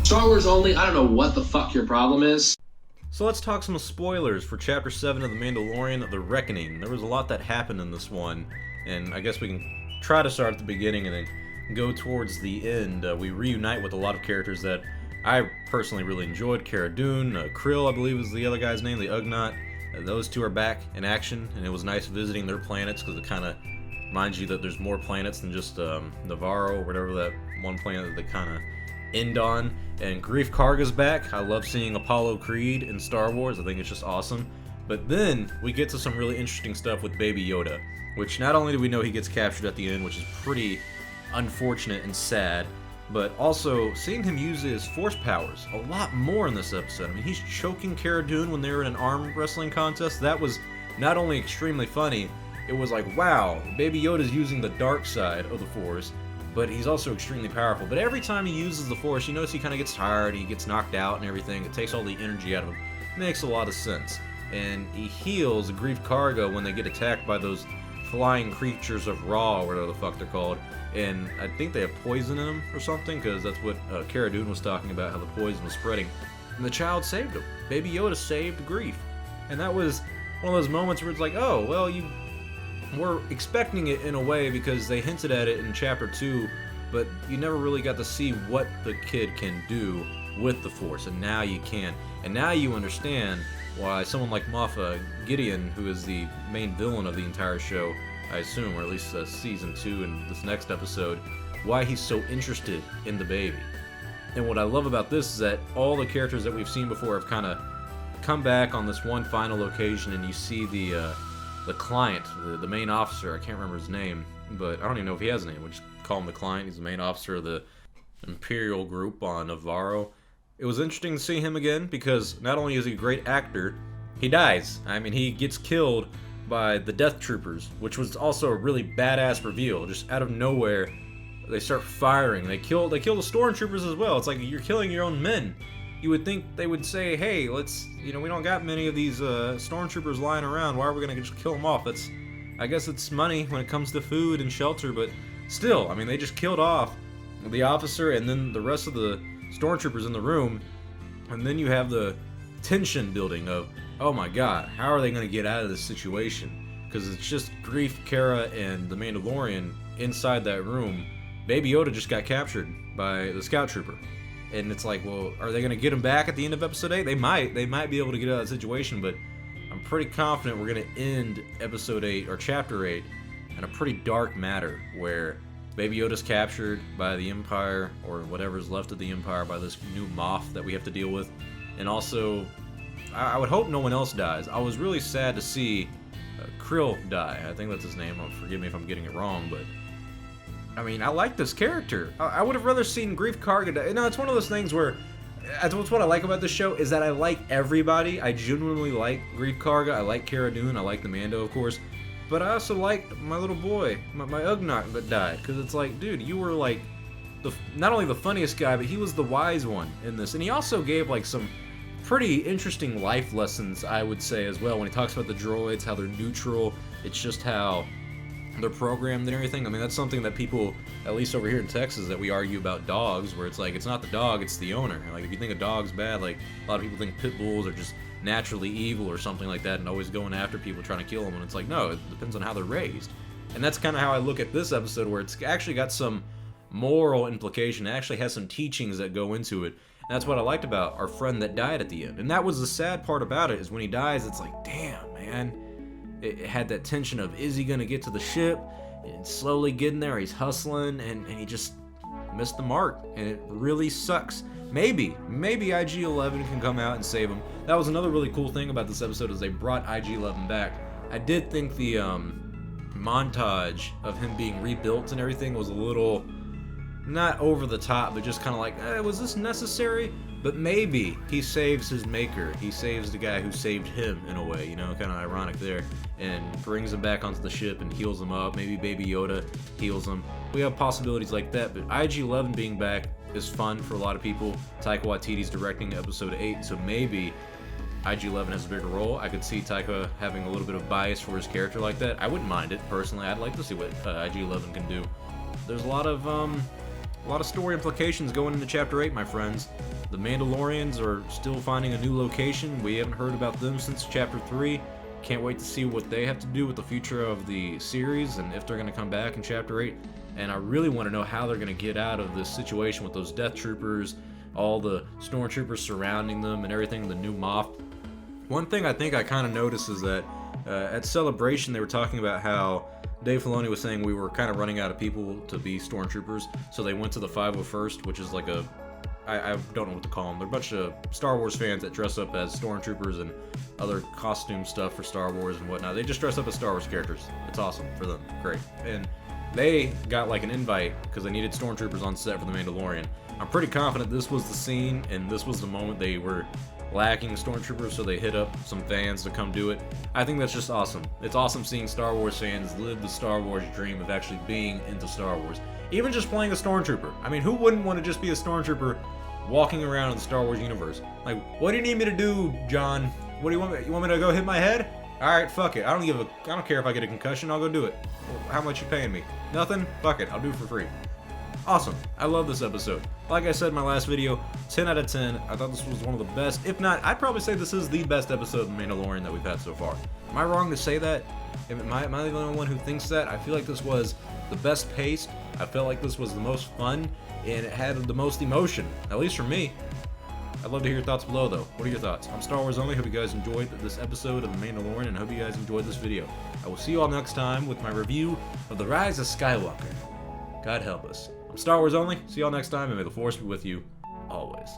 Star Wars only. I don't know what the fuck your problem is. So let's talk some spoilers for Chapter 7 of The Mandalorian, The Reckoning. There was a lot that happened in this one, and I guess we can try to start at the beginning and then go towards the end. We reunite with a lot of characters that I personally really enjoyed. Cara Dune, Krill, I believe is the other guy's name, the Ugnaught. Those two are back in action, and it was nice visiting their planets because it kind of reminds you that there's more planets than just Navarro or whatever that one planet that they kind of end on. And Grief Karga's back. I love seeing Apollo Creed in Star Wars. I think it's just awesome. But then we get to some really interesting stuff with Baby Yoda, which not only do we know he gets captured at the end, which is pretty unfortunate and sad, but also seeing him use his force powers a lot more in this episode. I mean, he's choking Cara Dune when they were in an arm wrestling contest. That was not only extremely funny, it was like, wow, Baby Yoda's using the dark side of the force, but he's also extremely powerful. But every time he uses the force, you notice he kind of gets tired, he gets knocked out and everything. It takes all the energy out of him. It makes a lot of sense. And he heals Grief Karga when they get attacked by those flying creatures of Ra, or whatever the fuck they're called. And I think they have poison in them or something, because that's what Cara Dune was talking about, how the poison was spreading. And the child saved him. Baby Yoda saved Grief. And that was one of those moments where it's like, oh, well, you were expecting it in a way because they hinted at it in Chapter 2, but you never really got to see what the kid can do with the Force, and now you can. And now you understand why someone like Moff Gideon, who is the main villain of the entire show, I assume, or at least Season 2 and this next episode, why he's so interested in the baby. And what I love about this is that all the characters that we've seen before have kind of come back on this one final occasion, and you see the client, the main officer. I can't remember his name, but I don't even know if he has a name. We'll just call him the client. He's the main officer of the Imperial group on Navarro. It was interesting to see him again because not only is he a great actor, he dies. I mean, he gets killed by the Death Troopers, which was also a really badass reveal. Just out of nowhere, they start firing. They kill the Stormtroopers as well. It's like you're killing your own men. You would think they would say, hey, let's, we don't got many of these Stormtroopers lying around. Why are we going to just kill them off? I guess it's money when it comes to food and shelter, but still, I mean, they just killed off the officer and then the rest of the Stormtroopers in the room, and then you have the tension building of, oh my god, how are they going to get out of this situation? Because it's just Grief, Cara, and the Mandalorian inside that room. Baby Yoda just got captured by the Scout Trooper. And it's like, well, are they going to get him back at the end of Episode 8? They might be able to get out of that situation, but I'm pretty confident we're going to end Episode 8, or Chapter 8, in a pretty dark matter, where Baby Yoda's captured by the Empire, or whatever's left of the Empire, by this new Moff that we have to deal with. And also, I would hope no one else dies. I was really sad to see Krill die. I think that's his name. Forgive me if I'm getting it wrong, but I mean, I like this character. I would have rather seen Grief Karga die. No, it's one of those things where, that's what I like about this show, is that I like everybody. I genuinely like Grief Karga. I like Cara Dune. I like the Mando, of course. But I also like my little boy, my Ugnaught that died. Because it's like, dude, you were like, not only the funniest guy, but he was the wise one in this. And he also gave like some pretty interesting life lessons, I would say, as well. When he talks about the droids, how they're neutral. It's just how they're programmed and everything. I mean, that's something that people, at least over here in Texas, that we argue about dogs, where it's like, it's not the dog, it's the owner. Like, if you think a dog's bad, like, a lot of people think pit bulls are just naturally evil or something like that and always going after people trying to kill them, and it's like, no, it depends on how they're raised. And that's kind of how I look at this episode, where it's actually got some moral implication. It actually has some teachings that go into it. And that's what I liked about our friend that died at the end. And that was the sad part about it, is when he dies, it's like, damn, man. It had that tension of, is he going to get to the ship? And slowly getting there, he's hustling, and he just missed the mark. And it really sucks. Maybe IG-11 can come out and save him. That was another really cool thing about this episode, is they brought IG-11 back. I did think the montage of him being rebuilt and everything was a little, not over the top, but just kind of like, was this necessary? But maybe he saves his maker. He saves the guy who saved him, in a way, kind of ironic there, and brings him back onto the ship and heals him up. Maybe Baby Yoda heals him. We have possibilities like that, but IG-11 being back is fun for a lot of people. Taika Waititi's directing Episode 8, so maybe IG-11 has a bigger role. I could see Taika having a little bit of bias for his character like that. I wouldn't mind it, personally. I'd like to see what IG-11 can do. There's a lot of A lot of story implications going into Chapter 8, my friends. The Mandalorians are still finding a new location. We haven't heard about them since Chapter 3. Can't wait to see what they have to do with the future of the series and if they're going to come back in Chapter 8. And I really want to know how they're going to get out of this situation with those Death Troopers, all the Stormtroopers surrounding them and everything, the new Moff. One thing I think I kind of noticed is that at Celebration they were talking about how Dave Filoni was saying we were kind of running out of people to be Stormtroopers, so they went to the 501st, which is like a... I don't know what to call them. They're a bunch of Star Wars fans that dress up as Stormtroopers and other costume stuff for Star Wars and whatnot. They just dress up as Star Wars characters. It's awesome for them. Great. And they got like an invite because they needed Stormtroopers on set for The Mandalorian. I'm pretty confident this was the scene and this was the moment they were lacking Stormtroopers, so they hit up some fans to come do it. I think that's just awesome. It's awesome seeing Star Wars fans live the Star Wars dream of actually being into Star Wars. Even just playing a Stormtrooper. I mean, who wouldn't want to just be a Stormtrooper walking around in the Star Wars universe? Like, what do you need me to do, John? What do you want me? You want me to go hit my head? All right, fuck it. I don't care if I get a concussion. I'll go do it. How much you paying me? Nothing? Fuck it. I'll do it for free. Awesome. I love this episode. Like I said in my last video, 10 out of 10. I thought this was one of the best. If not, I'd probably say this is the best episode of The Mandalorian that we've had so far. Am I wrong to say that? Am I the only one who thinks that? I feel like this was the best paced. I felt like this was the most fun, and it had the most emotion, at least for me. I'd love to hear your thoughts below, though. What are your thoughts? I'm Star Wars Only. Hope you guys enjoyed this episode of The Mandalorian, and I hope you guys enjoyed this video. I will see you all next time with my review of The Rise of Skywalker. God help us. I'm Star Wars Only. See y'all next time, and may the Force be with you always.